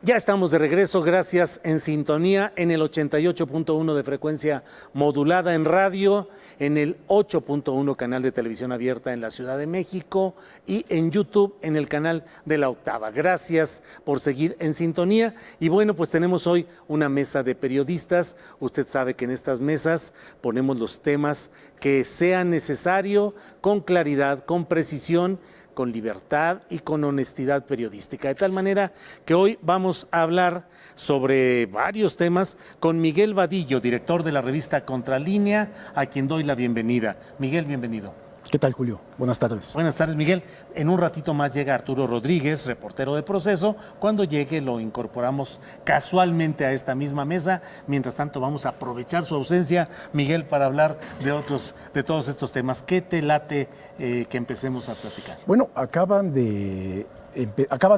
Ya estamos de regreso, gracias, en sintonía en el 88.1 de frecuencia modulada en radio, en el 8.1 canal de televisión abierta en la Ciudad de México y en YouTube en el canal de La Octava. Gracias por seguir en sintonía y bueno, pues tenemos hoy una mesa de periodistas. Usted sabe que en estas mesas ponemos los temas que sean necesario, con claridad, con precisión, con libertad y con honestidad periodística. De tal manera que hoy vamos a hablar sobre varios temas con Miguel Vadillo, director de la revista Contralínea, a quien doy la bienvenida. Miguel, bienvenido. ¿Qué tal, Julio? Buenas tardes. Buenas tardes, Miguel. En un ratito más llega Arturo Rodríguez, reportero de Proceso. Cuando llegue lo incorporamos casualmente a esta misma mesa. Mientras tanto vamos a aprovechar su ausencia, Miguel, para hablar de todos estos temas. ¿Qué te late que empecemos a platicar? Bueno, acaba de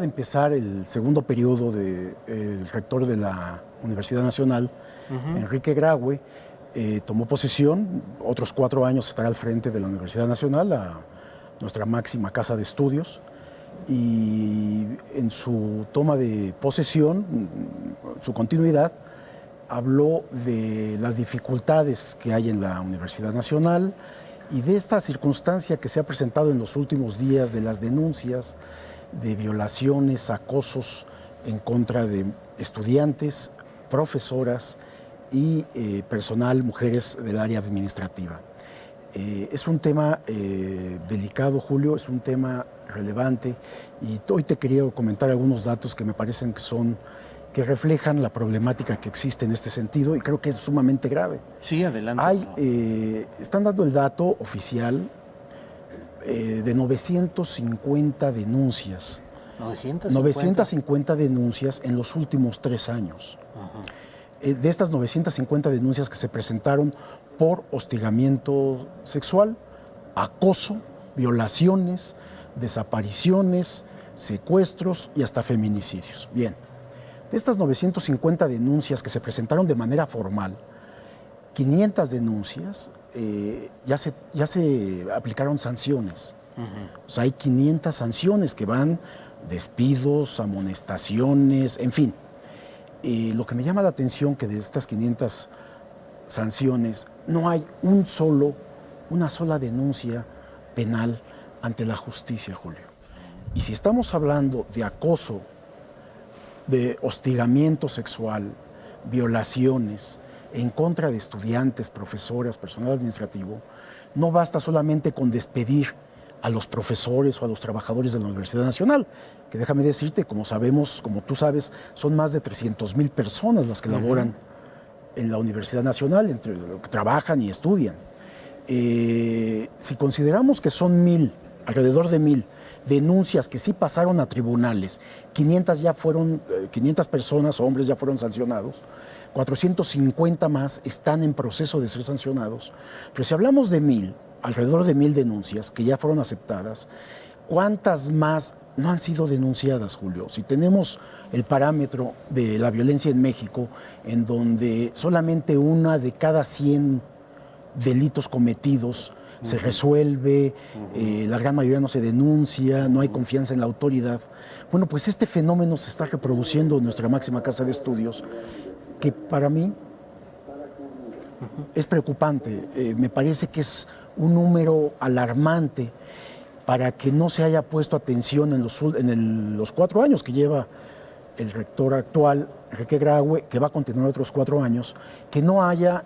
empezar el segundo periodo del rector de la Universidad Nacional, Enrique Graue. Tomó posesión, otros 4 años estará al frente de la Universidad Nacional, nuestra máxima casa de estudios, y en su toma de posesión, su continuidad, habló de las dificultades que hay en la Universidad Nacional y de esta circunstancia que se ha presentado en los últimos días de las denuncias de violaciones, acosos en contra de estudiantes, profesoras y personal, mujeres del área administrativa. Es un tema delicado, Julio, es un tema relevante y hoy te quería comentar algunos datos que me parecen que reflejan la problemática que existe en este sentido y creo que es sumamente grave. Sí, adelante. Están dando el dato oficial de 950 denuncias. 950 denuncias en los últimos 3 años. De estas 950 denuncias que se presentaron por hostigamiento sexual, acoso, violaciones, desapariciones, secuestros y hasta feminicidios. Bien, de estas 950 denuncias que se presentaron de manera formal, 500 denuncias ya se aplicaron sanciones. O sea, hay 500 sanciones que van despidos, amonestaciones, en fin. Lo que me llama la atención que de estas 500 sanciones no hay una sola denuncia penal ante la justicia, Julio. Y si estamos hablando de acoso, de hostigamiento sexual, violaciones en contra de estudiantes, profesoras, personal administrativo, no basta solamente con despedir a los profesores o a los trabajadores de la Universidad Nacional, que déjame decirte, como tú sabes, son más de 300,000 personas las que laboran en la Universidad Nacional, entre los que trabajan y estudian. Si consideramos que son alrededor de 1,000 denuncias que sí pasaron a tribunales, 500 personas, hombres, ya fueron sancionados, 450 más están en proceso de ser sancionados, pero si hablamos de alrededor de 1,000 denuncias que ya fueron aceptadas, ¿cuántas más no han sido denunciadas, Julio? Si tenemos el parámetro de la violencia en México, en donde solamente 1 de cada 100 delitos cometidos se resuelve, la gran mayoría no se denuncia, no hay confianza en la autoridad. Bueno, pues este fenómeno se está reproduciendo en nuestra máxima casa de estudios, que para mí es preocupante. Me parece que es un número alarmante para que no se haya puesto atención en los 4 años que lleva el rector actual, Enrique Graue, que va a continuar otros 4 años, que no haya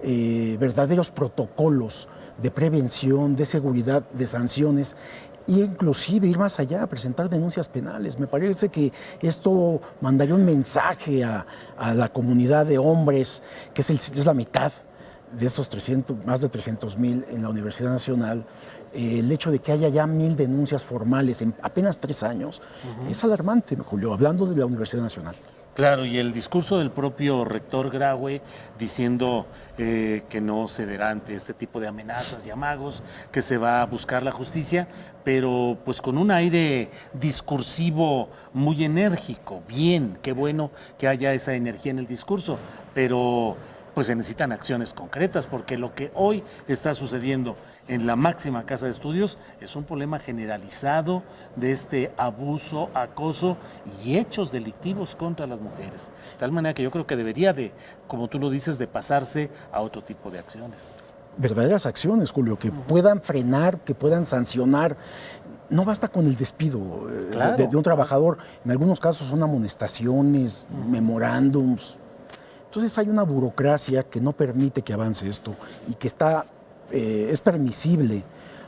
verdaderos protocolos de prevención, de seguridad, de sanciones, e inclusive ir más allá, presentar denuncias penales. Me parece que esto mandaría un mensaje a la comunidad de hombres, que es la mitad de estos más de 300,000 en la Universidad Nacional. El hecho de que haya ya 1,000 denuncias formales en apenas 3 años es alarmante, Julio, hablando de la Universidad Nacional. Claro, y el discurso del propio rector Graue diciendo que no cederá ante este tipo de amenazas y amagos, que se va a buscar la justicia, pero pues con un aire discursivo muy enérgico. Bien, qué bueno que haya esa energía en el discurso, pero pues se necesitan acciones concretas, porque lo que hoy está sucediendo en la máxima casa de estudios es un problema generalizado de este abuso, acoso y hechos delictivos contra las mujeres. De tal manera que yo creo que debería de, como tú lo dices, de pasarse a otro tipo de acciones. Verdaderas acciones, Julio, que puedan frenar, que puedan sancionar. No basta con el despido Claro, de un trabajador. En algunos casos son amonestaciones, memorándums. Entonces hay una burocracia que no permite que avance esto y que es permisible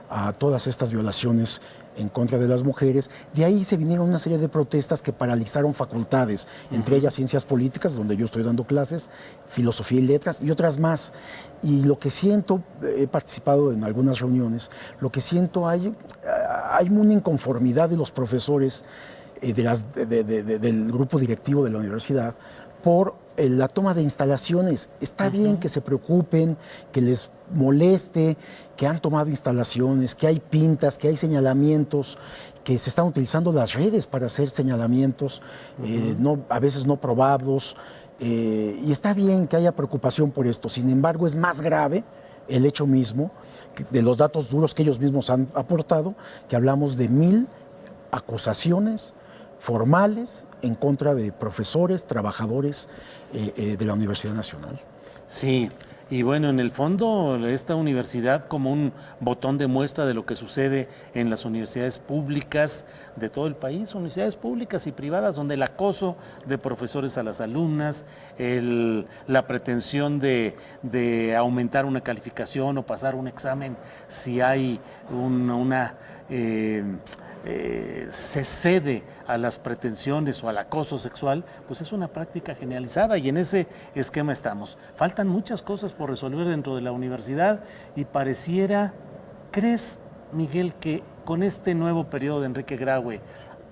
a todas estas violaciones en contra de las mujeres. De ahí se vinieron una serie de protestas que paralizaron facultades, entre ellas ciencias políticas, donde yo estoy dando clases, filosofía y letras y otras más. Y lo que siento, he participado en algunas reuniones, lo que siento hay una inconformidad de los profesores del grupo directivo de la universidad por la toma de instalaciones. Está bien que se preocupen, que les moleste, que han tomado instalaciones, que hay pintas, que hay señalamientos, que se están utilizando las redes para hacer señalamientos, a veces no probados, y está bien que haya preocupación por esto. Sin embargo, es más grave el hecho mismo, de los datos duros que ellos mismos han aportado, que hablamos de 1000 acusaciones formales en contra de profesores, trabajadores de la Universidad Nacional. Sí, y bueno, en el fondo esta universidad como un botón de muestra de lo que sucede en las universidades públicas de todo el país, universidades públicas y privadas, donde el acoso de profesores a las alumnas, la pretensión de aumentar una calificación o pasar un examen si hay se cede a las pretensiones o al acoso sexual, pues es una práctica generalizada y en ese esquema estamos. Faltan muchas cosas por resolver dentro de la universidad y pareciera, ¿crees, Miguel, que con este nuevo periodo de Enrique Graue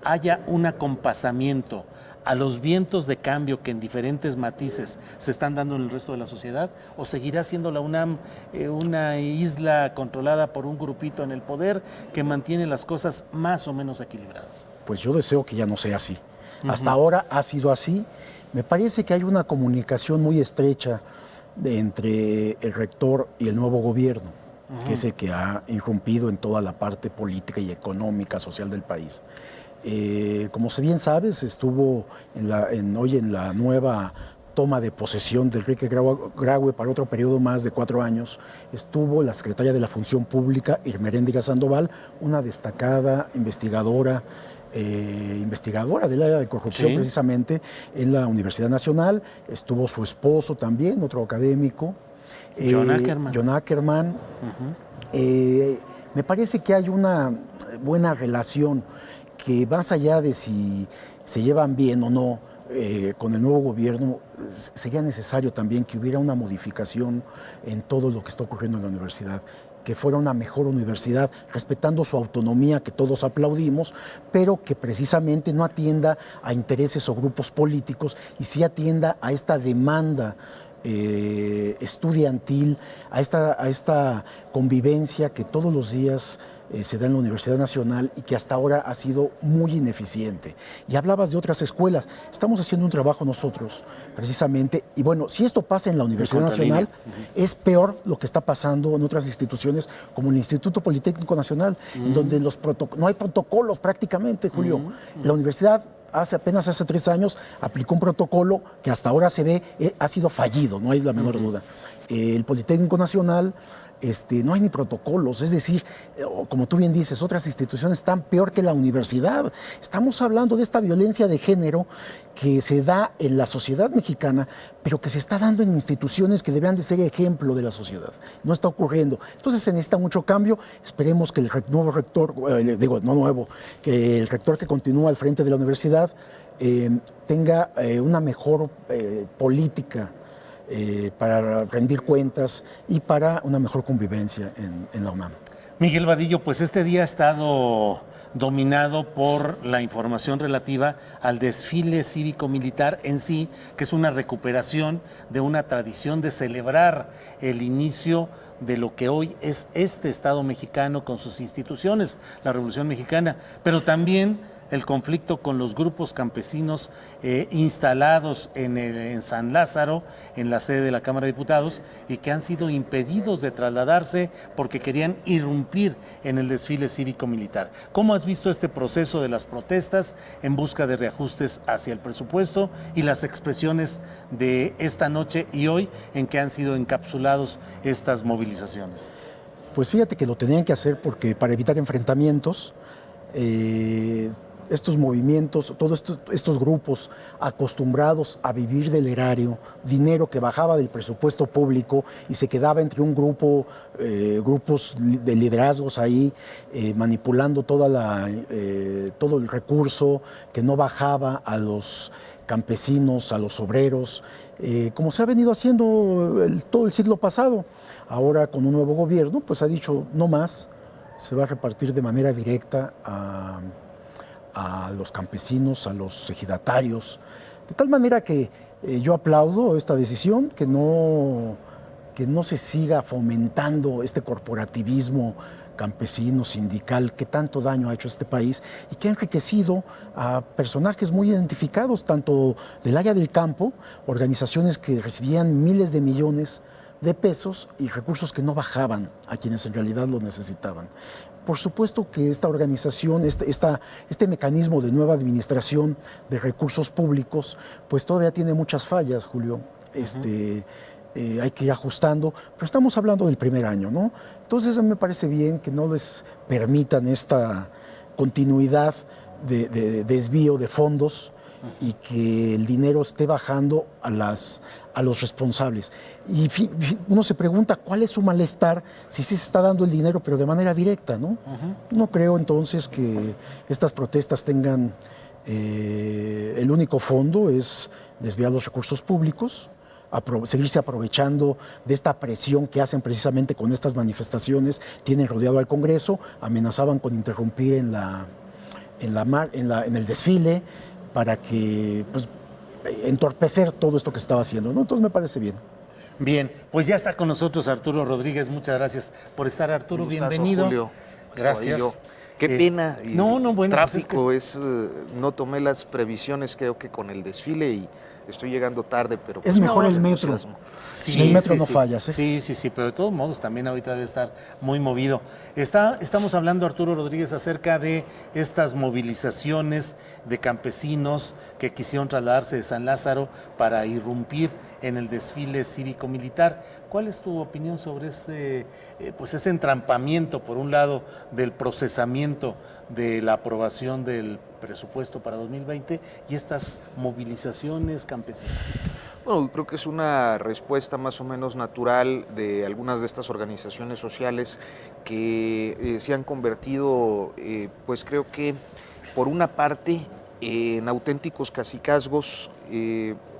haya un acompasamiento a los vientos de cambio que en diferentes matices se están dando en el resto de la sociedad? ¿O seguirá siendo la UNAM una isla controlada por un grupito en el poder que mantiene las cosas más o menos equilibradas? Pues yo deseo que ya no sea así. Hasta ahora ha sido así. Me parece que hay una comunicación muy estrecha entre el rector y el nuevo gobierno, que es el que ha irrumpido en toda la parte política y económica, social del país. Como bien sabes, estuvo hoy en la nueva toma de posesión de Enrique Graue para otro periodo más de 4 años, estuvo la secretaria de la Función Pública, Irmeréndiga Sandoval, una destacada investigadora del área de corrupción, precisamente en la Universidad Nacional. Estuvo su esposo también, otro académico, John Ackerman. John Ackerman. Me parece que hay una buena relación, que más allá de si se llevan bien o no con el nuevo gobierno, sería necesario también que hubiera una modificación en todo lo que está ocurriendo en la universidad, que fuera una mejor universidad, respetando su autonomía, que todos aplaudimos, pero que precisamente no atienda a intereses o grupos políticos y sí atienda a esta demanda estudiantil, a esta convivencia que todos los días se da en la Universidad Nacional y que hasta ahora ha sido muy ineficiente. Y hablabas de otras escuelas. Estamos haciendo un trabajo nosotros, precisamente, y bueno, si esto pasa en la Universidad Nacional, es peor lo que está pasando en otras instituciones, como el Instituto Politécnico Nacional, en donde no hay protocolos prácticamente, Julio. La universidad apenas hace 3 años aplicó un protocolo que hasta ahora se ve ha sido fallido, no hay la menor duda. El Politécnico Nacional, no hay ni protocolos, es decir, como tú bien dices, otras instituciones están peor que la universidad. Estamos hablando de esta violencia de género que se da en la sociedad mexicana, pero que se está dando en instituciones que deberían de ser ejemplo de la sociedad. No está ocurriendo. Entonces se necesita mucho cambio. Esperemos que el nuevo rector, que el rector que continúa al frente de la universidad tenga una mejor política para rendir cuentas y para una mejor convivencia en la UNAM. Miguel Vadillo, pues este día ha estado dominado por la información relativa al desfile cívico-militar en sí, que es una recuperación de una tradición de celebrar el inicio de lo que hoy es este Estado mexicano con sus instituciones, la Revolución Mexicana, pero también el conflicto con los grupos campesinos instalados en San Lázaro, en la sede de la Cámara de Diputados, y que han sido impedidos de trasladarse porque querían irrumpir en el desfile cívico-militar. ¿Cómo has visto este proceso de las protestas en busca de reajustes hacia el presupuesto y las expresiones de esta noche y hoy en que han sido encapsulados estas movilizaciones? Pues fíjate que lo tenían que hacer porque para evitar enfrentamientos, estos movimientos, todos estos grupos acostumbrados a vivir del erario, dinero que bajaba del presupuesto público y se quedaba entre un grupo, grupos de liderazgos ahí, manipulando todo el recurso que no bajaba a los campesinos, a los obreros, como se ha venido haciendo todo el siglo pasado. Ahora con un nuevo gobierno, pues ha dicho no más, se va a repartir de manera directa a los campesinos, a los ejidatarios, de tal manera que yo aplaudo esta decisión, que no se siga fomentando este corporativismo campesino, sindical, que tanto daño ha hecho a este país y que ha enriquecido a personajes muy identificados, tanto del área del campo, organizaciones que recibían miles de millones de pesos y recursos que no bajaban a quienes en realidad lo necesitaban. Por supuesto que esta organización, este mecanismo de nueva administración de recursos públicos, pues todavía tiene muchas fallas, Julio. Hay que ir ajustando, pero estamos hablando del primer año, ¿no? Entonces a mí me parece bien que no les permitan esta continuidad de desvío de fondos y que el dinero esté bajando a los responsables. Y uno se pregunta cuál es su malestar si sí se está dando el dinero, pero de manera directa, ¿no? No creo entonces que estas protestas tengan el único fondo es desviar los recursos públicos, seguirse aprovechando de esta presión que hacen precisamente con estas manifestaciones. Tienen rodeado al Congreso, amenazaban con interrumpir en el desfile para que, pues, entorpecer todo esto que se estaba haciendo, ¿no? Entonces me parece bien. Bien, pues ya está con nosotros Arturo Rodríguez. Muchas gracias por estar, Arturo. Bienvenido. Julio. Gracias. Qué pena. Bueno, tráfico pues no tomé las previsiones, creo que con el desfile y estoy llegando tarde, pero es mejor el metro. Sí, el metro no fallas, ¿eh? Sí, pero de todos modos también ahorita debe estar muy movido. Estamos hablando, Arturo Rodríguez, acerca de estas movilizaciones de campesinos que quisieron trasladarse de San Lázaro para irrumpir en el desfile cívico-militar. ¿Cuál es tu opinión sobre ese entrampamiento, por un lado, del procesamiento de la aprobación del presupuesto para 2020 y estas movilizaciones campesinas? Bueno, creo que es una respuesta más o menos natural de algunas de estas organizaciones sociales que se han convertido, pues creo que por una parte, en auténticos cacicazgos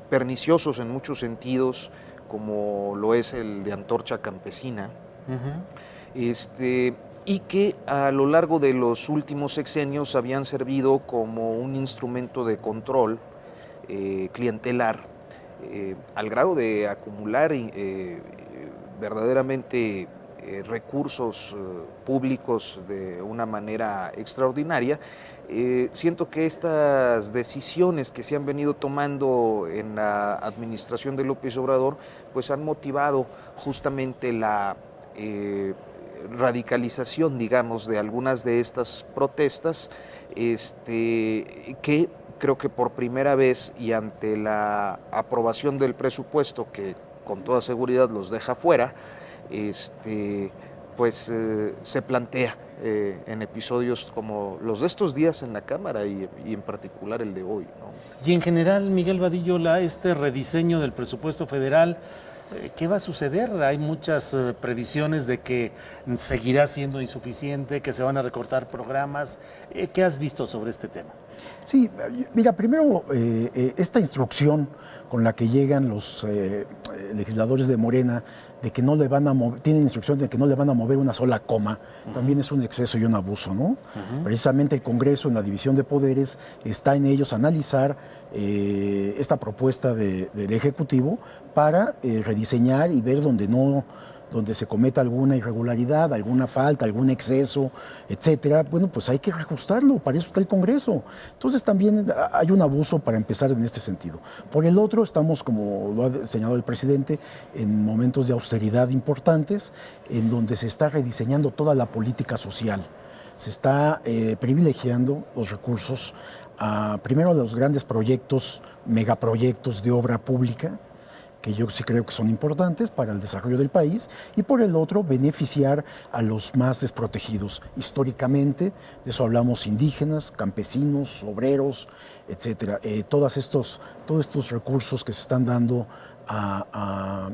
perniciosos en muchos sentidos, como lo es el de Antorcha Campesina, y que a lo largo de los últimos sexenios habían servido como un instrumento de control clientelar, al grado de acumular verdaderamente recursos públicos de una manera extraordinaria. Siento que estas decisiones que se han venido tomando en la administración de López Obrador pues han motivado justamente la radicalización, digamos, de algunas de estas protestas, que creo que por primera vez y ante la aprobación del presupuesto, que con toda seguridad los deja fuera, se plantea en episodios como los de estos días en la Cámara y en particular el de hoy, ¿no? Y en general, Miguel Vadillo, este rediseño del presupuesto federal, ¿qué va a suceder? Hay muchas previsiones de que seguirá siendo insuficiente, que se van a recortar programas. ¿Qué has visto sobre este tema? Sí, mira, primero, esta instrucción con la que llegan los legisladores de Morena de que no le van a mover, tienen instrucción de que no le van a mover una sola coma, también es un exceso y un abuso, ¿no? Precisamente el Congreso, en la división de poderes, está en ellos analizar esta propuesta del Ejecutivo para rediseñar y ver donde no donde se cometa alguna irregularidad, alguna falta, algún exceso, etcétera, bueno, pues hay que reajustarlo, para eso está el Congreso. Entonces también hay un abuso para empezar en este sentido. Por el otro, estamos, como lo ha señalado el presidente, en momentos de austeridad importantes, en donde se está rediseñando toda la política social. Se está privilegiando los recursos primero a los grandes proyectos, megaproyectos de obra pública, que yo sí creo que son importantes para el desarrollo del país, y por el otro, beneficiar a los más desprotegidos. Históricamente, de eso hablamos, indígenas, campesinos, obreros, etcétera. Todos estos recursos que se están dando a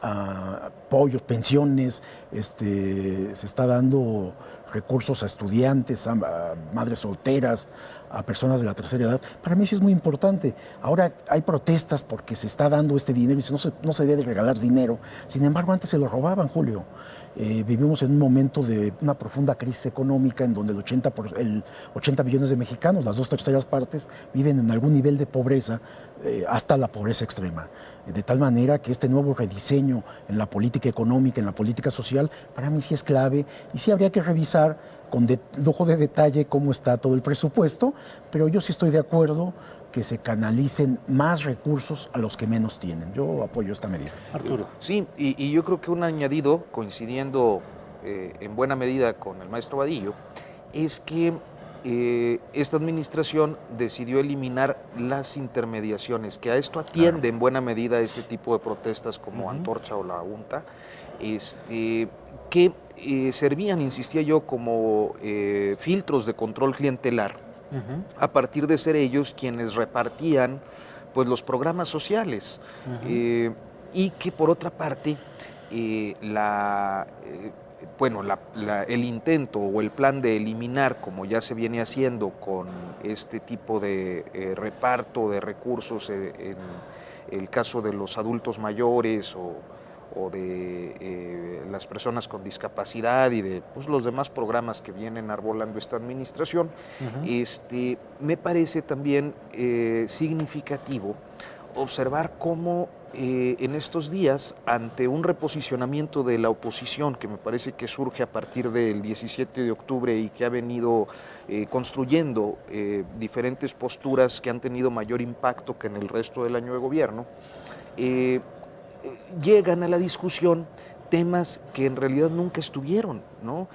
apoyos, pensiones, se está dando recursos a estudiantes, a madres solteras, a personas de la tercera edad. Para mí sí es muy importante. Ahora hay protestas porque se está dando este dinero y no se debe de regalar dinero. Sin embargo, antes se lo robaban, Julio. Vivimos en un momento de una profunda crisis económica en donde el 80 millones de mexicanos, las 2/3 partes, viven en algún nivel de pobreza, hasta la pobreza extrema. De tal manera que este nuevo rediseño en la política económica, en la política social, para mí sí es clave y sí habría que revisar con lujo de detalle cómo está todo el presupuesto, pero yo sí estoy de acuerdo que se canalicen más recursos a los que menos tienen. Yo apoyo esta medida. Arturo. Sí, y yo creo que un añadido, coincidiendo en buena medida con el maestro Vadillo, es que esta administración decidió eliminar las intermediaciones, que a esto atiende en buena medida este tipo de protestas como Antorcha o la UNTA, que servían, insistía yo, como filtros de control clientelar, a partir de ser ellos quienes repartían pues, los programas sociales, y que por otra parte el intento o el plan de eliminar, como ya se viene haciendo con este tipo de reparto de recursos en el caso de los adultos mayores o de las personas con discapacidad y de pues, los demás programas que vienen arbolando esta administración, me parece también significativo observar cómo en estos días, ante un reposicionamiento de la oposición que me parece que surge a partir del 17 de octubre y que ha venido construyendo diferentes posturas que han tenido mayor impacto que en el resto del año de gobierno, llegan a la discusión temas que en realidad nunca estuvieron, ¿no?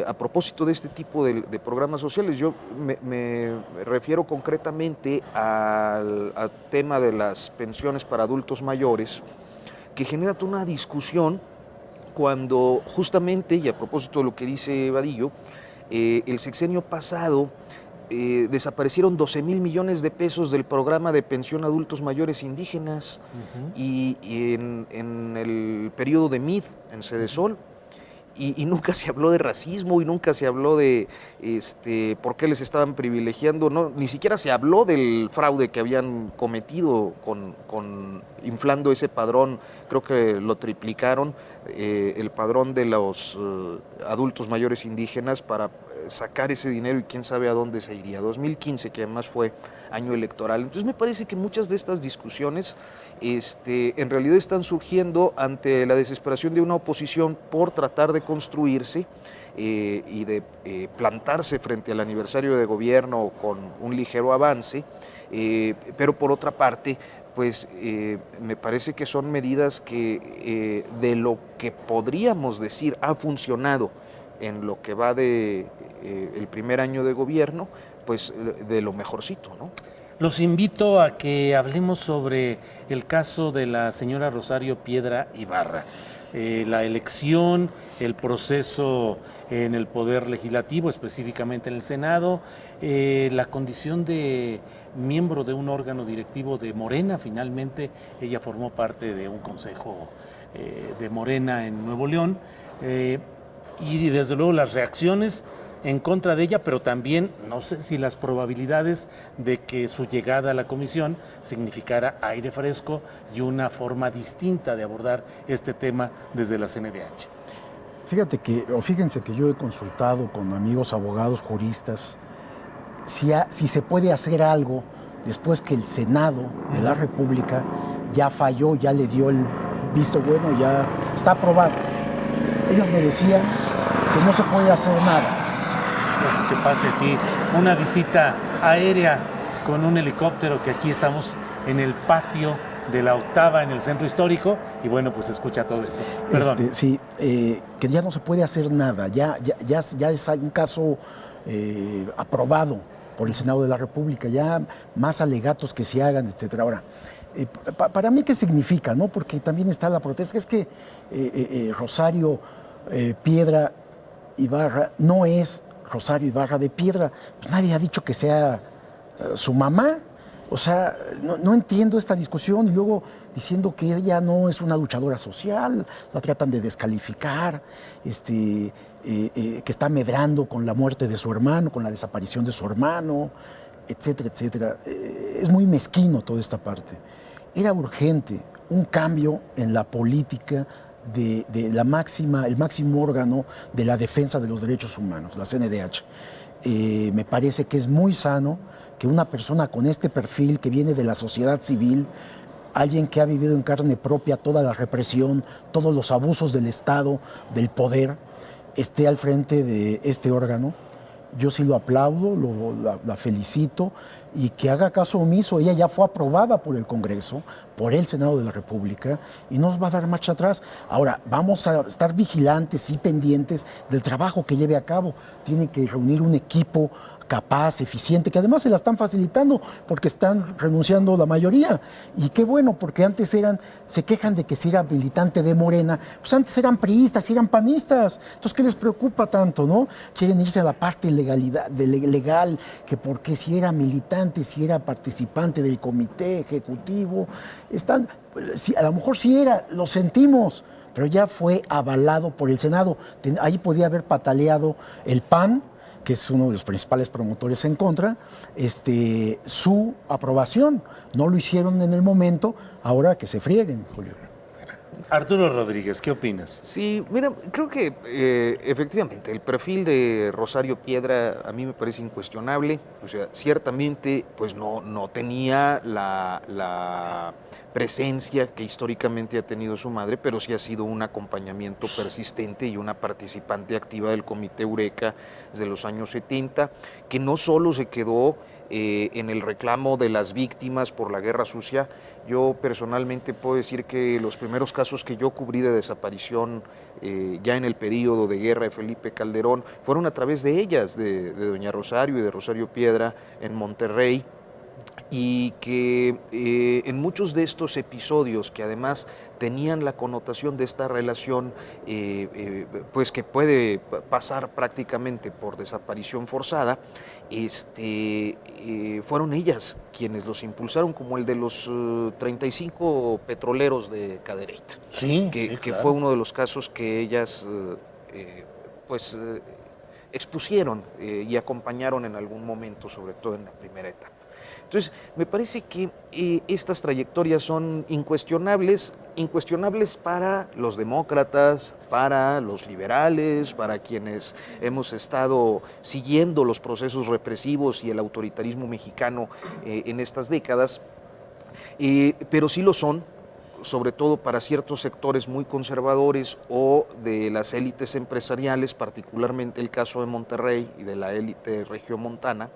A propósito de este tipo de programas sociales, yo me refiero concretamente al tema de las pensiones para adultos mayores, que genera toda una discusión cuando justamente, y a propósito de lo que dice Vadillo, el sexenio pasado desaparecieron 12,000 millones de pesos del programa de pensión a adultos mayores indígenas y en el periodo de MID, en Sedesol, y nunca se habló de racismo y nunca se habló de por qué les estaban privilegiando, no, ni siquiera se habló del fraude que habían cometido con inflando ese padrón. Creo que lo triplicaron, el padrón de los adultos mayores indígenas, para sacar ese dinero y quién sabe a dónde se iría. 2015, que además fue año electoral. Entonces me parece que muchas de estas discusiones en realidad están surgiendo ante la desesperación de una oposición por tratar de construirse y de plantarse frente al aniversario de gobierno con un ligero avance, pero por otra parte, pues me parece que son medidas que de lo que podríamos decir ha funcionado en lo que va de el primer año de gobierno, pues de lo mejorcito, ¿no? Los invito a que hablemos sobre el caso de la señora Rosario Piedra Ibarra. La elección, el proceso en el Poder Legislativo, específicamente en el Senado, la condición de miembro de un órgano directivo de Morena. Finalmente ella formó parte de un consejo de Morena en Nuevo León, y desde luego las reacciones en contra de ella, pero también no sé si las probabilidades de que su llegada a la comisión significara aire fresco y una forma distinta de abordar este tema desde la CNDH. Fíjense que yo he consultado con amigos abogados, juristas, si se puede hacer algo después que el Senado de la República ya falló, ya le dio el visto bueno, ya está aprobado. ellos me decían que no se puede hacer nada. Que pase aquí una visita aérea con un helicóptero, que aquí estamos en el patio de la Octava en el centro histórico, y bueno, pues escucha todo esto. Perdón. Sí, que ya no se puede hacer nada, ya es un caso aprobado por el Senado de la República, ya más alegatos que se hagan, etcétera. Ahora, para mí, ¿qué significa, no? Porque también está la protesta, es que Rosario Piedra Ibarra no es Rosario Ibarra de Piedra, pues nadie ha dicho que sea su mamá. O sea, no entiendo esta discusión, y luego diciendo que ella no es una luchadora social, la tratan de descalificar, que está medrando con la muerte de su hermano, con la desaparición de su hermano, etcétera, etcétera. Es muy mezquino toda esta parte. Era urgente un cambio en la política de el máximo órgano de la defensa de los derechos humanos, la CNDH. Me parece que es muy sano que una persona con este perfil, que viene de la sociedad civil, alguien que ha vivido en carne propia toda la represión, todos los abusos del Estado, del poder, esté al frente de este órgano. Yo sí lo aplaudo, la felicito, y que haga caso omiso. Ella ya fue aprobada por el Congreso, por el Senado de la República, y no nos va a dar marcha atrás. Ahora, vamos a estar vigilantes y pendientes del trabajo que lleve a cabo. Tiene que reunir un equipo capaz, eficiente, que además se la están facilitando porque están renunciando la mayoría. Y qué bueno, porque antes se quejan de que si era militante de Morena, pues antes eran priistas, eran panistas. Entonces, ¿qué les preocupa tanto, no? Quieren irse a la parte legal, que porque si era militante, si era participante del comité ejecutivo, a lo mejor sí era, lo sentimos, pero ya fue avalado por el Senado. Ahí podía haber pataleado el PAN, que es uno de los principales promotores en contra, su aprobación. No lo hicieron en el momento, ahora que se frieguen, Julio. Arturo Rodríguez, ¿qué opinas? Sí, mira, creo que efectivamente el perfil de Rosario Piedra a mí me parece incuestionable. O sea, ciertamente pues no tenía la presencia que históricamente ha tenido su madre, pero sí ha sido un acompañamiento persistente y una participante activa del Comité Eureka desde los años 70, que no solo se quedó en el reclamo de las víctimas por la guerra sucia. Yo personalmente puedo decir que los primeros casos que yo cubrí de desaparición ya en el periodo de guerra de Felipe Calderón fueron a través de ellas, de doña Rosario y de Rosario Piedra en Monterrey, y que en muchos de estos episodios, que además tenían la connotación de esta relación pues que puede pasar prácticamente por desaparición forzada, fueron ellas quienes los impulsaron, como el de los 35 petroleros de Cadereyta, Sí, que claro. fue uno de los casos que ellas pues expusieron y acompañaron en algún momento, sobre todo en la primera etapa. Entonces, me parece que estas trayectorias son incuestionables para los demócratas, para los liberales, para quienes hemos estado siguiendo los procesos represivos y el autoritarismo mexicano en estas décadas, pero sí lo son, sobre todo para ciertos sectores muy conservadores o de las élites empresariales, particularmente el caso de Monterrey y de la élite regiomontana,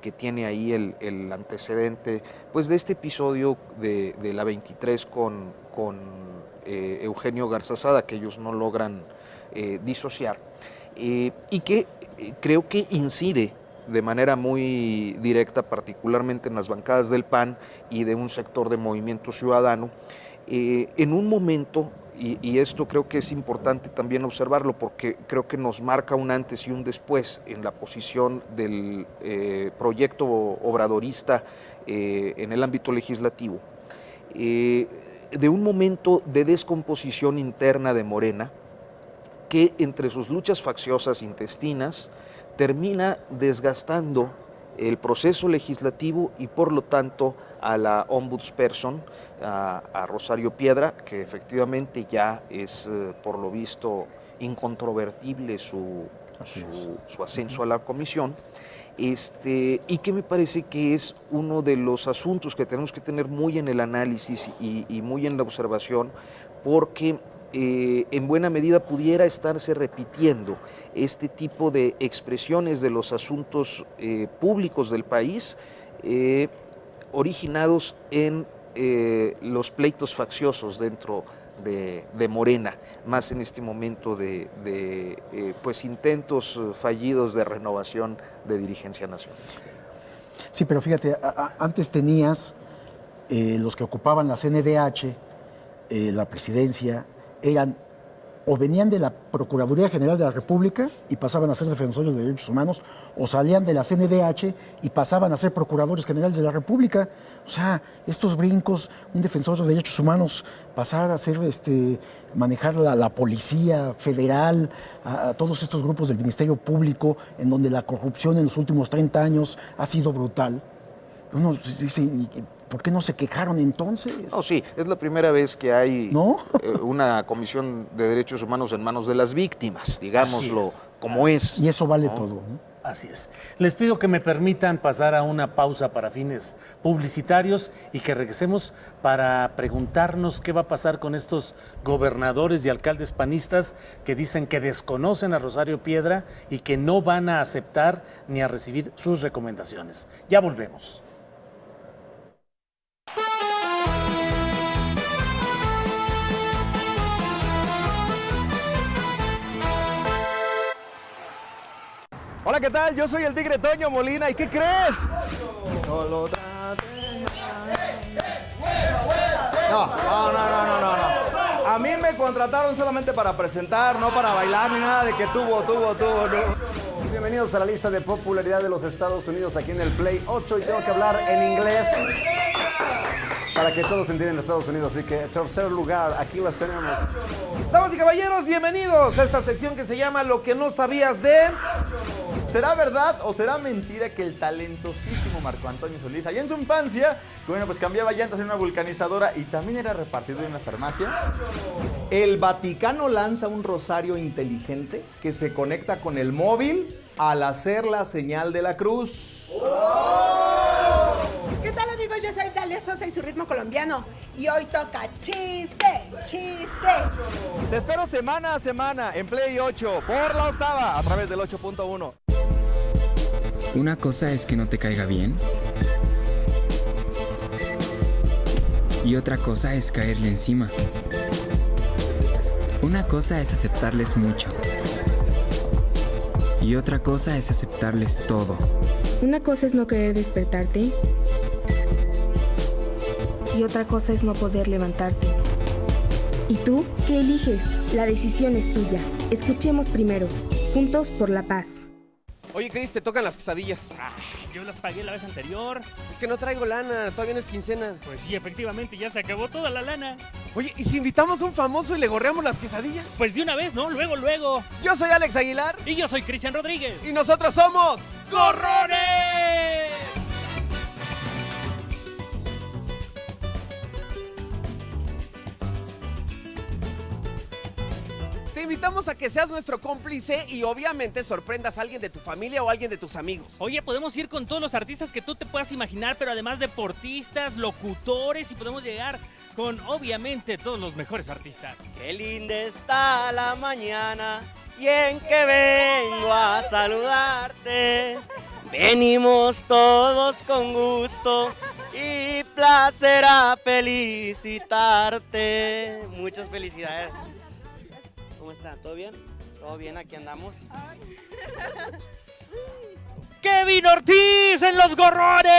que tiene ahí el antecedente pues de este episodio de la 23 con Eugenio Garzazada, que ellos no logran disociar, y que creo que incide de manera muy directa, particularmente en las bancadas del PAN y de un sector de Movimiento Ciudadano, en un momento, y esto creo que es importante también observarlo, porque creo que nos marca un antes y un después en la posición del proyecto obradorista en el ámbito legislativo, de un momento de descomposición interna de Morena, que entre sus luchas facciosas intestinas termina desgastando el proceso legislativo y por lo tanto a la ombudsperson, a Rosario Piedra, que efectivamente ya es por lo visto incontrovertible su ascenso a la comisión, y que me parece que es uno de los asuntos que tenemos que tener muy en el análisis y muy en la observación, porque en buena medida pudiera estarse repitiendo este tipo de expresiones de los asuntos públicos del país originados en los pleitos facciosos dentro de Morena, más en este momento de pues intentos fallidos de renovación de dirigencia nacional. Sí, pero fíjate, antes tenías los que ocupaban la CNDH, la presidencia, eran o venían de la Procuraduría General de la República y pasaban a ser defensores de derechos humanos, o salían de la CNDH y pasaban a ser procuradores generales de la República. O sea, estos brincos, un defensor de derechos humanos pasar a ser, manejar la Policía Federal, a todos estos grupos del Ministerio Público, en donde la corrupción en los últimos 30 años ha sido brutal. Uno dice, ¿por qué no se quejaron entonces? No, sí, es la primera vez que hay ¿no? Una comisión de derechos humanos en manos de las víctimas, digámoslo como es. Y eso vale ¿no? todo, ¿no? Así es. Les pido que me permitan pasar a una pausa para fines publicitarios y que regresemos para preguntarnos qué va a pasar con estos gobernadores y alcaldes panistas que dicen que desconocen a Rosario Piedra y que no van a aceptar ni a recibir sus recomendaciones. Ya volvemos. Hola, ¿qué tal? Yo soy el Tigre Toño Molina. ¿Y qué crees? No. A mí me contrataron solamente para presentar, no para bailar ni nada de que tuvo, no. Bienvenidos a la lista de popularidad de los Estados Unidos aquí en el Play 8 y tengo que hablar en inglés para que todos entiendan en Estados Unidos. Así que tercer lugar, aquí las tenemos. Damas y caballeros, bienvenidos a esta sección que se llama Lo que no sabías de... ¿Será verdad o será mentira que el talentosísimo Marco Antonio Solís, allá en su infancia, bueno, pues cambiaba llantas en una vulcanizadora y también era repartidor en una farmacia? El Vaticano lanza un rosario inteligente que se conecta con el móvil al hacer la señal de la cruz. ¿Qué tal, amigos? Yo soy Dalia Sosa y su ritmo colombiano. Y hoy toca chiste. Te espero semana a semana en Play 8 por la octava a través del 8.1. Una cosa es que no te caiga bien y otra cosa es caerle encima. Una cosa es aceptarles mucho y otra cosa es aceptarles todo. Una cosa es no querer despertarte y otra cosa es no poder levantarte. ¿Y tú qué eliges? La decisión es tuya. Escuchemos primero. Juntos por la paz. Oye, Cris, te tocan las quesadillas. Yo las pagué la vez anterior. Es que no traigo lana, todavía no es quincena. Pues sí, efectivamente, ya se acabó toda la lana. Oye, ¿y si invitamos a un famoso y le gorreamos las quesadillas? Pues de una vez, ¿no? Luego. Yo soy Alex Aguilar. Y yo soy Cristian Rodríguez. Y nosotros somos... ¡Gorrones! Te invitamos a que seas nuestro cómplice y obviamente sorprendas a alguien de tu familia o a alguien de tus amigos. Oye, podemos ir con todos los artistas que tú te puedas imaginar, pero además deportistas, locutores, y podemos llegar con, obviamente, todos los mejores artistas. Qué linda está la mañana y en que vengo a saludarte. Venimos todos con gusto y placer a felicitarte. Muchas felicidades. ¿Cómo está? ¿Todo bien? ¿Todo bien? Aquí andamos. ¡Kevin Ortiz en los gorrones!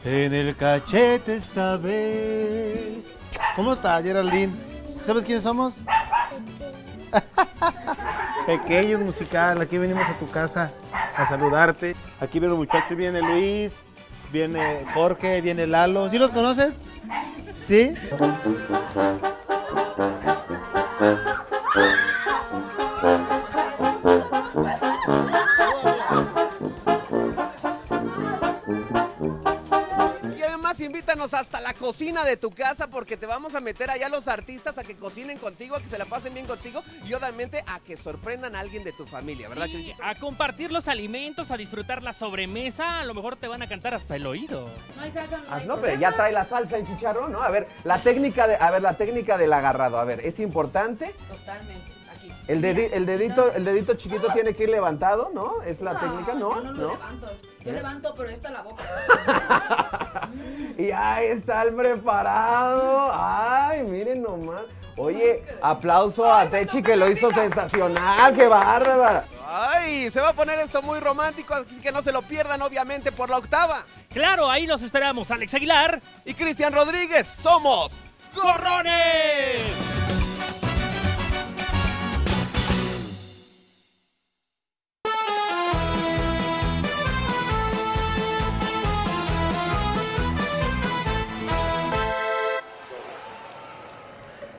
En el cachete esta vez. ¿Cómo está, Geraldine? ¿Sabes quiénes somos? Pequeño musical, aquí venimos a tu casa a saludarte. Aquí vienen los muchachos, viene Luis, viene Jorge, viene Lalo. ¿Sí los conoces? ¿Sí? más, invítanos hasta la cocina de tu casa porque te vamos a meter allá a los artistas a que cocinen contigo, a que se la pasen bien contigo y obviamente a que sorprendan a alguien de tu familia, ¿verdad, Cristian? A compartir los alimentos, a disfrutar la sobremesa, a lo mejor te van a cantar hasta el oído. No hay salsa, no hay No, pero ya trae la salsa en chicharrón, ¿no? A ver, la técnica del agarrado, a ver, ¿es importante? Totalmente, aquí. El dedito chiquito tiene que ir levantado, ¿no? ¿Es la técnica? No, yo no lo levanto. Yo levanto, pero esta la boca. Y ahí está el preparado. Ay, miren nomás. Oye, aplauso a Techi que lo hizo sensacional. ¡Qué bárbara! Ay, se va a poner esto muy romántico, así que no se lo pierdan, obviamente, por la octava. Claro, ahí los esperamos. Alex Aguilar y Cristian Rodríguez. Somos Gorrones.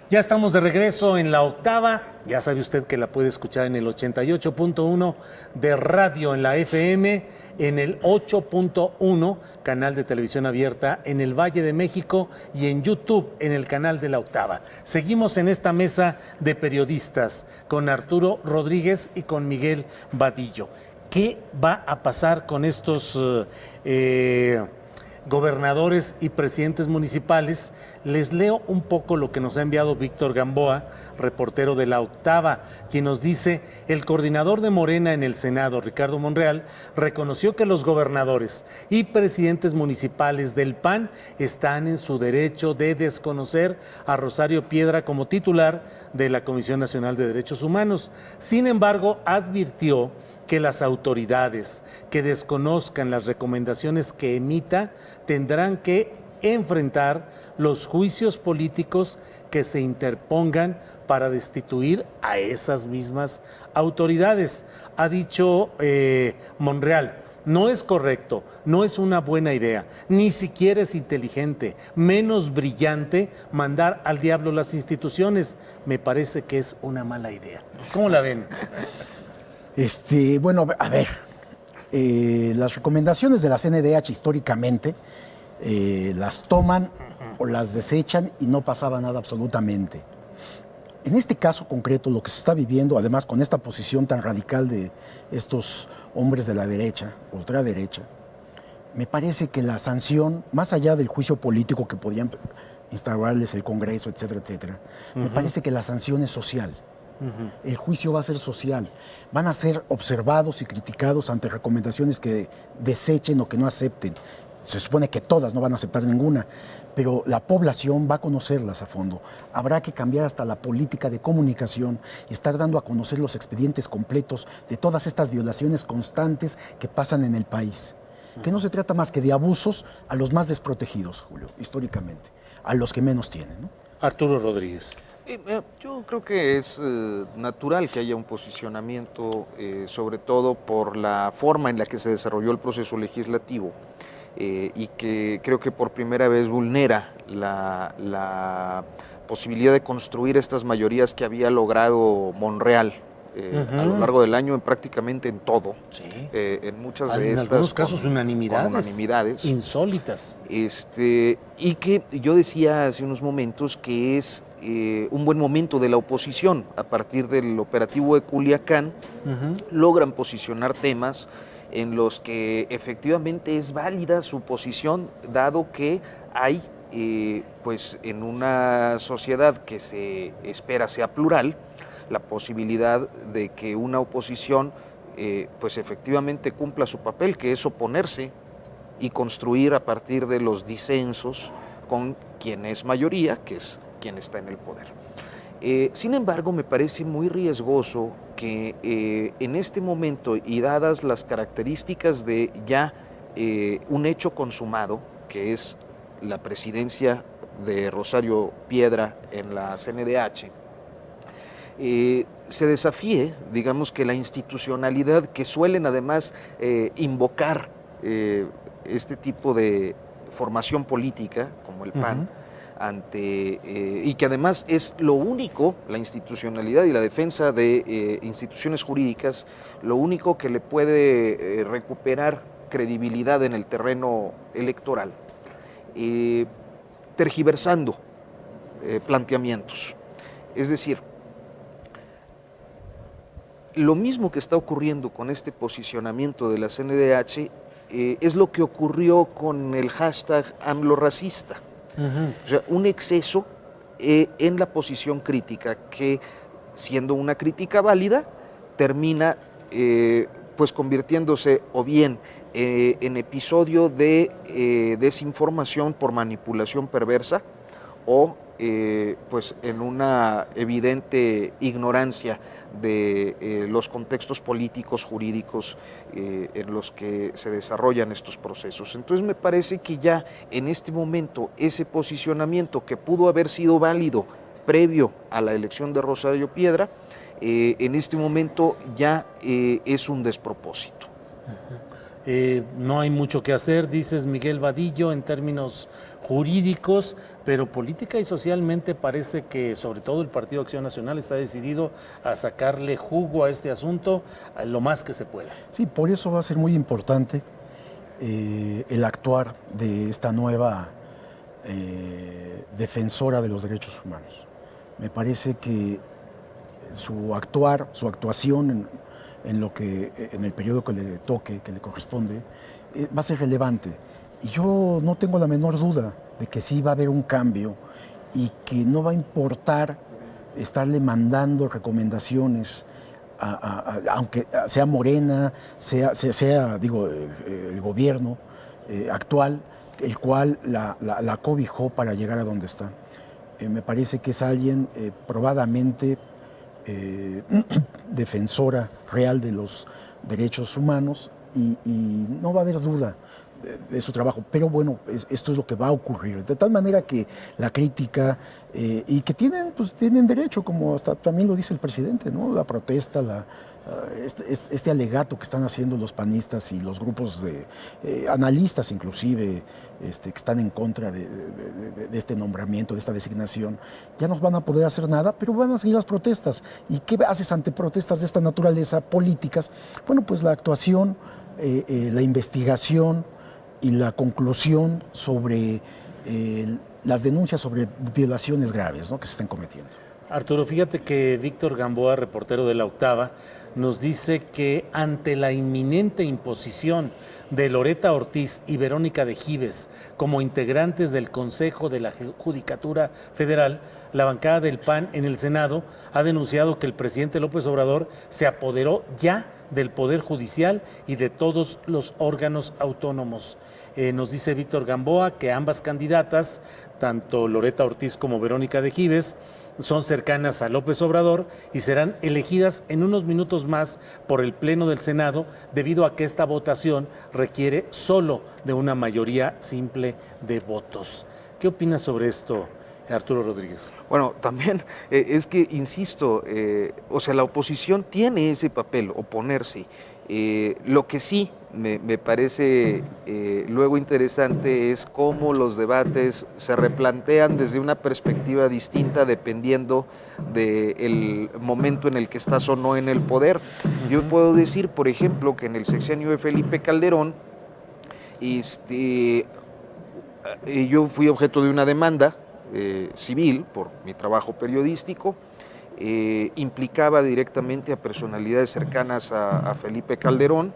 Ya estamos de regreso en la octava. Ya sabe usted que la puede escuchar en el 88.1 de radio en la FM, en el 8.1 canal de televisión abierta en el Valle de México y en YouTube en el canal de la octava. Seguimos en esta mesa de periodistas con Arturo Rodríguez y con Miguel Vadillo. ¿Qué va a pasar con estos gobernadores y presidentes municipales? Les leo un poco lo que nos ha enviado Víctor Gamboa, reportero de La Octava, quien nos dice: el coordinador de Morena en el Senado, Ricardo Monreal, reconoció que los gobernadores y presidentes municipales del PAN están en su derecho de desconocer a Rosario Piedra como titular de la Comisión Nacional de Derechos Humanos. Sin embargo, advirtió que las autoridades que desconozcan las recomendaciones que emita tendrán que enfrentar los juicios políticos que se interpongan para destituir a esas mismas autoridades. Ha dicho Monreal: no es correcto, no es una buena idea, ni siquiera es inteligente, menos brillante mandar al diablo las instituciones. Me parece que es una mala idea. ¿Cómo la ven? Bueno, a ver, las recomendaciones de la CNDH históricamente las toman o las desechan y no pasaba nada absolutamente. En este caso concreto, lo que se está viviendo, además con esta posición tan radical de estos hombres de la derecha, ultraderecha, me parece que la sanción, más allá del juicio político que podían instaurarles el Congreso, etcétera, etcétera, me parece que la sanción es social. El juicio va a ser social. Van a ser observados y criticados ante recomendaciones que desechen o que no acepten. Se supone que todas no van a aceptar ninguna, pero la población va a conocerlas a fondo. Habrá que cambiar hasta la política de comunicación y estar dando a conocer los expedientes completos de todas estas violaciones constantes que pasan en el país. Que no se trata más que de abusos a los más desprotegidos, Julio, históricamente, a los que menos tienen, ¿no? Arturo Rodríguez. Yo creo que es natural que haya un posicionamiento, sobre todo por la forma en la que se desarrolló el proceso legislativo y que creo que por primera vez vulnera la posibilidad de construir estas mayorías que había logrado Monreal a lo largo del año prácticamente en todo. Sí. En muchas de en estas. algunos casos unanimidades. Insólitas. Y que yo decía hace unos momentos que es un buen momento de la oposición. A partir del operativo de Culiacán, logran posicionar temas en los que efectivamente es válida su posición, dado que hay, pues en una sociedad que se espera sea plural, la posibilidad de que una oposición pues efectivamente cumpla su papel, que es oponerse y construir a partir de los disensos con quien es mayoría, que es quien está en el poder. Sin embargo, me parece muy riesgoso que en este momento, y dadas las características de ya un hecho consumado, que es la presidencia de Rosario Piedra en la CNDH, se desafíe, digamos, que la institucionalidad que suelen además invocar este tipo de formación política, como el PAN, y que además es lo único, la institucionalidad y la defensa de instituciones jurídicas, lo único que le puede recuperar credibilidad en el terreno electoral. tergiversando planteamientos. Es decir, lo mismo que está ocurriendo con este posicionamiento de la CNDH es lo que ocurrió con el hashtag AMLOracista. O sea, un exceso en la posición crítica que, siendo una crítica válida, termina pues convirtiéndose o bien en episodio de desinformación por manipulación perversa o pues en una evidente ignorancia de los contextos políticos, jurídicos en los que se desarrollan estos procesos. Entonces me parece que ya en este momento ese posicionamiento que pudo haber sido válido previo a la elección de Rosario Piedra, en este momento ya es un despropósito. No hay mucho que hacer, dices Miguel Vadillo, en términos jurídicos, pero política y socialmente parece que sobre todo el Partido Acción Nacional está decidido a sacarle jugo a este asunto lo más que se pueda. Sí, por eso va a ser muy importante el actuar de esta nueva defensora de los derechos humanos. Me parece que su actuación en el periodo que le toque, que le corresponde, va a ser relevante. Y yo no tengo la menor duda de que sí va a haber un cambio y que no va a importar estarle mandando recomendaciones, aunque sea Morena, sea el gobierno actual, el cual la cobijó para llegar a donde está. Me parece que es alguien probadamente defensora real de los derechos humanos y no va a haber duda de su trabajo, pero bueno, esto es lo que va a ocurrir, de tal manera que la crítica y que tienen derecho, como hasta también lo dice el presidente, ¿no? La protesta, este alegato que están haciendo los panistas y los grupos de analistas inclusive que están en contra de este nombramiento, de esta designación, ya no van a poder hacer nada, pero van a seguir las protestas. ¿Y qué haces ante protestas de esta naturaleza políticas? Bueno, pues la actuación, la investigación y la conclusión sobre las denuncias sobre violaciones graves, ¿no?, que se están cometiendo. Arturo, fíjate que Víctor Gamboa, reportero de La Octava, nos dice que ante la inminente imposición de Loretta Ortiz y Verónica de Gives como integrantes del Consejo de la Judicatura Federal, la bancada del PAN en el Senado ha denunciado que el presidente López Obrador se apoderó ya del Poder Judicial y de todos los órganos autónomos. Nos dice Víctor Gamboa que ambas candidatas, tanto Loretta Ortiz como Verónica de Gives, son cercanas a López Obrador y serán elegidas en unos minutos más por el Pleno del Senado, debido a que esta votación requiere solo de una mayoría simple de votos. ¿Qué opinas sobre esto, Arturo Rodríguez? Bueno, también es que, insisto, la oposición tiene ese papel, oponerse. Lo que sí me parece luego interesante es cómo los debates se replantean desde una perspectiva distinta dependiendo del momento en el que estás o no en el poder. Yo puedo decir, por ejemplo, que en el sexenio de Felipe Calderón, yo fui objeto de una demanda civil por mi trabajo periodístico. Implicaba directamente a personalidades cercanas a Felipe Calderón,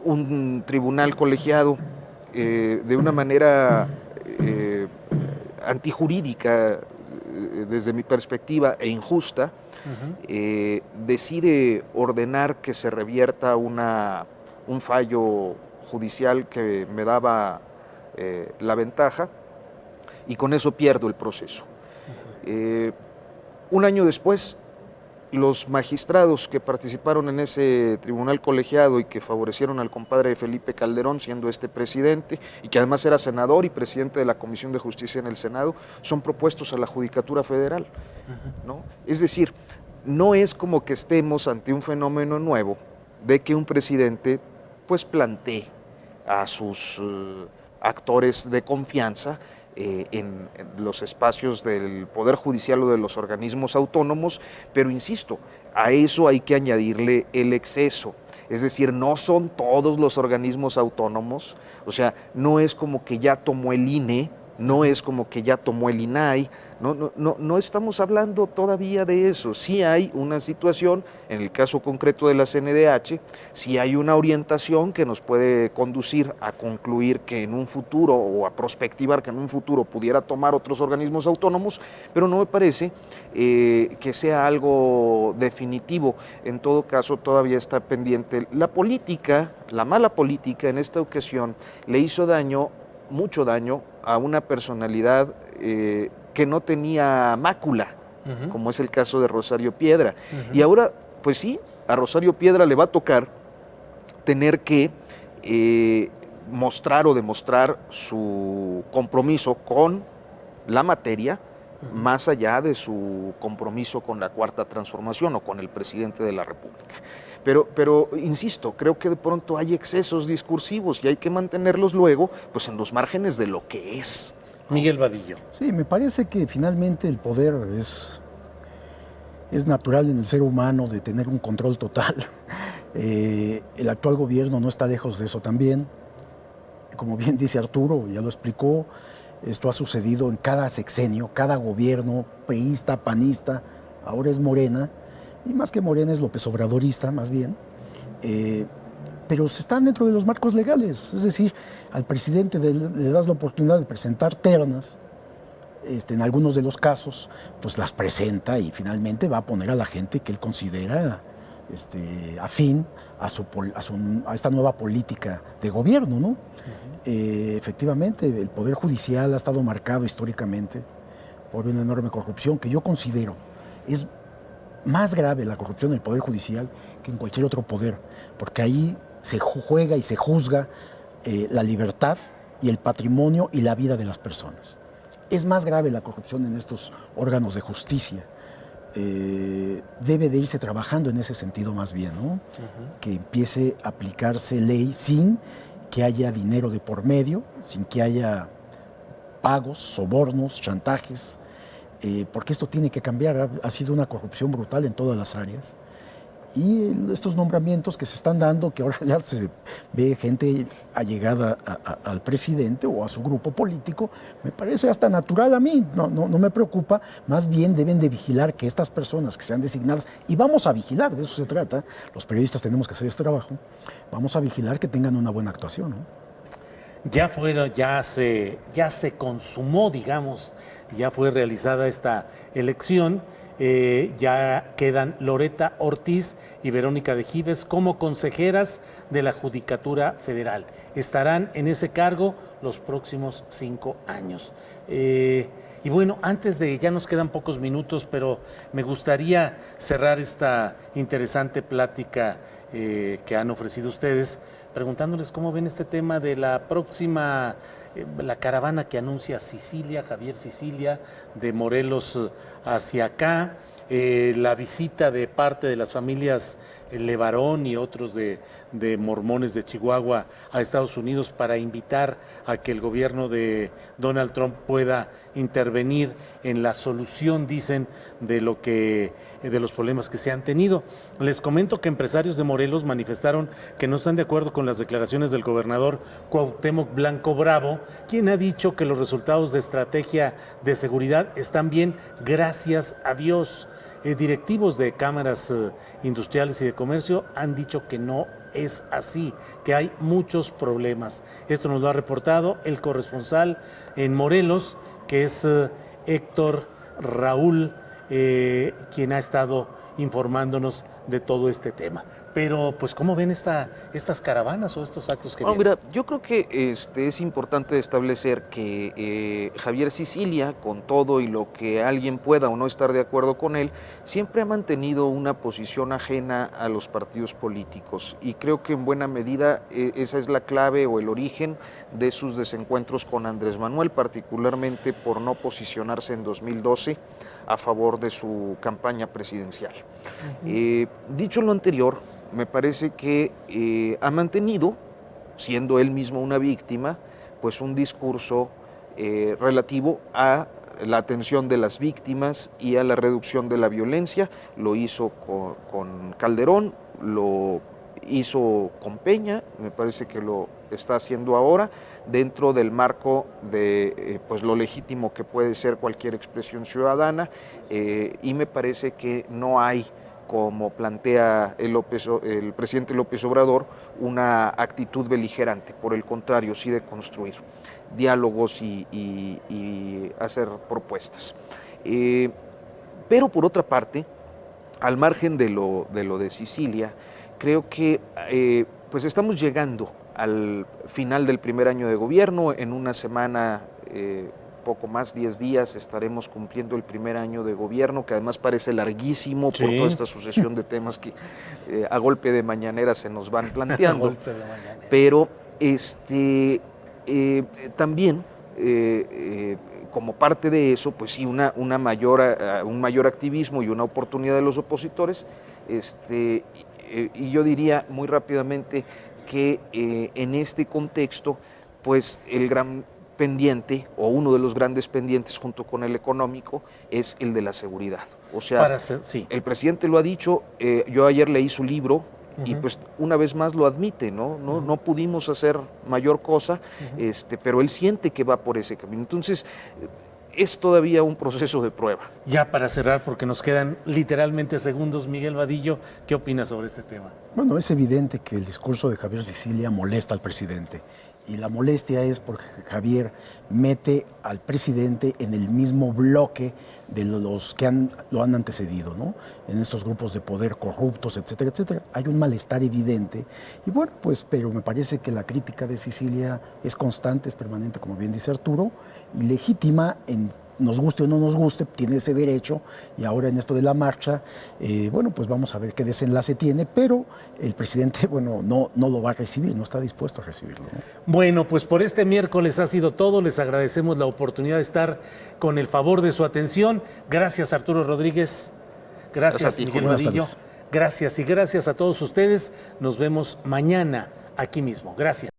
un tribunal colegiado de una manera antijurídica desde mi perspectiva e injusta, decide ordenar que se revierta un fallo judicial que me daba la ventaja, y con eso pierdo el proceso. Un año después, los magistrados que participaron en ese tribunal colegiado y que favorecieron al compadre de Felipe Calderón, siendo este presidente, y que además era senador y presidente de la Comisión de Justicia en el Senado, son propuestos a la Judicatura Federal, ¿no? Es decir, no es como que estemos ante un fenómeno nuevo de que un presidente pues plantee a sus actores de confianza en los espacios del Poder Judicial o de los organismos autónomos, pero insisto, a eso hay que añadirle el exceso. Es decir, no son todos los organismos autónomos, o sea, no es como que ya tomó el INE, no es como que ya tomó el INAI, no estamos hablando todavía de eso. Sí hay una situación, en el caso concreto de la CNDH, sí hay una orientación que nos puede conducir a concluir que en un futuro, o a prospectivar que en un futuro pudiera tomar otros organismos autónomos, pero no me parece que sea algo definitivo. En todo caso, todavía está pendiente. La política, la mala política en esta ocasión le hizo daño, mucho daño, a una personalidad que no tenía mácula, como es el caso de Rosario Piedra. Y ahora, pues sí, a Rosario Piedra le va a tocar tener que mostrar o demostrar su compromiso con la materia, más allá de su compromiso con la Cuarta Transformación o con el presidente de la República. Pero insisto, creo que de pronto hay excesos discursivos y hay que mantenerlos luego pues en los márgenes de lo que es. Miguel Vadillo. Sí, me parece que finalmente el poder es natural en el ser humano de tener un control total. El actual gobierno no está lejos de eso también. Como bien dice Arturo, ya lo explicó, esto ha sucedido en cada sexenio, cada gobierno, priista, panista, ahora es Morena, y más que Morena es López Obradorista, más bien. Pero se están dentro de los marcos legales, es decir, al presidente le das la oportunidad de presentar ternas, en algunos de los casos, pues las presenta y finalmente va a poner a la gente que él considera afín a esta nueva política de gobierno, ¿no? Efectivamente, el Poder Judicial ha estado marcado históricamente por una enorme corrupción que yo considero es más grave la corrupción del Poder Judicial que en cualquier otro poder, porque ahí se juega y se juzga la libertad y el patrimonio y la vida de las personas. Es más grave la corrupción en estos órganos de justicia. Debe de irse trabajando en ese sentido más bien, ¿no? Que empiece a aplicarse ley sin que haya dinero de por medio, sin que haya pagos, sobornos, chantajes, porque esto tiene que cambiar. Ha sido una corrupción brutal en todas las áreas. Y estos nombramientos que se están dando, que ahora ya se ve gente allegada al presidente o a su grupo político, me parece hasta natural a mí, no me preocupa. Más bien deben de vigilar que estas personas que sean designadas, y vamos a vigilar, de eso se trata, los periodistas tenemos que hacer este trabajo, vamos a vigilar que tengan una buena actuación, ¿no? Ya se consumó, digamos, ya fue realizada esta elección. Ya quedan Loreta Ortiz y Verónica de Gives como consejeras de la Judicatura Federal. Estarán en ese cargo los próximos 5 años. Y bueno, ya nos quedan pocos minutos, pero me gustaría cerrar esta interesante plática que han ofrecido ustedes, preguntándoles cómo ven este tema de la próxima, la caravana que anuncia Javier Sicilia, de Morelos hacia acá, la visita de parte de las familias Levarón y otros de mormones de Chihuahua a Estados Unidos para invitar a que el gobierno de Donald Trump pueda intervenir en la solución, dicen, de los problemas que se han tenido. Les comento que empresarios de Morelos manifestaron que no están de acuerdo con las declaraciones del gobernador Cuauhtémoc Blanco Bravo, quien ha dicho que los resultados de estrategia de seguridad están bien, gracias a Dios. Directivos de cámaras industriales y de comercio han dicho que no es así, que hay muchos problemas. Esto nos lo ha reportado el corresponsal en Morelos, que es Héctor Raúl, quien ha estado informándonos de todo este tema. Pero, pues, ¿cómo ven estas caravanas o estos actos que vienen? Mira, yo creo que es importante establecer que Javier Sicilia, con todo y lo que alguien pueda o no estar de acuerdo con él, siempre ha mantenido una posición ajena a los partidos políticos. Y creo que en buena medida esa es la clave o el origen de sus desencuentros con Andrés Manuel, particularmente por no posicionarse en 2012 a favor de su campaña presidencial. Dicho lo anterior, me parece que ha mantenido, siendo él mismo una víctima, pues un discurso relativo a la atención de las víctimas y a la reducción de la violencia. Lo hizo con Calderón, lo hizo con Peña, me parece que lo está haciendo ahora, dentro del marco de pues lo legítimo que puede ser cualquier expresión ciudadana, y me parece que no hay, como plantea el presidente López Obrador, una actitud beligerante, por el contrario, sí de construir diálogos y hacer propuestas. Pero por otra parte, al margen de lo de Sicilia, creo que pues estamos llegando al final del primer año de gobierno. En una semana, poco más, 10 días, estaremos cumpliendo el primer año de gobierno, que además parece larguísimo por toda esta sucesión de temas que a golpe de mañanera se nos van planteando. Pero también, como parte de eso, pues sí, un mayor activismo y una oportunidad de los opositores, y yo diría muy rápidamente que en este contexto, pues el gran pendiente, o uno de los grandes pendientes junto con el económico, es el de la seguridad. O sea, el presidente lo ha dicho, yo ayer leí su libro, y pues una vez más lo admite, ¿no? No pudimos hacer mayor cosa, pero él siente que va por ese camino. Entonces, es todavía un proceso de prueba. Ya para cerrar, porque nos quedan literalmente segundos, Miguel Vadillo, ¿qué opinas sobre este tema? Bueno, es evidente que el discurso de Javier Sicilia molesta al presidente. Y la molestia es porque Javier mete al presidente en el mismo bloque de los que lo han antecedido, ¿no? En estos grupos de poder corruptos, etcétera, etcétera. Hay un malestar evidente. Y bueno, pues, pero me parece que la crítica de Sicilia es constante, es permanente, como bien dice Arturo, y legítima, nos guste o no nos guste, tiene ese derecho. Y ahora en esto de la marcha, bueno, pues vamos a ver qué desenlace tiene, pero el presidente, bueno, no lo va a recibir, no está dispuesto a recibirlo, ¿no? Bueno, pues por este miércoles ha sido todo. Les agradecemos la oportunidad de estar con el favor de su atención. Gracias, Arturo Rodríguez. Gracias, Miguel Vadillo. Gracias, y gracias a todos ustedes. Nos vemos mañana aquí mismo. Gracias.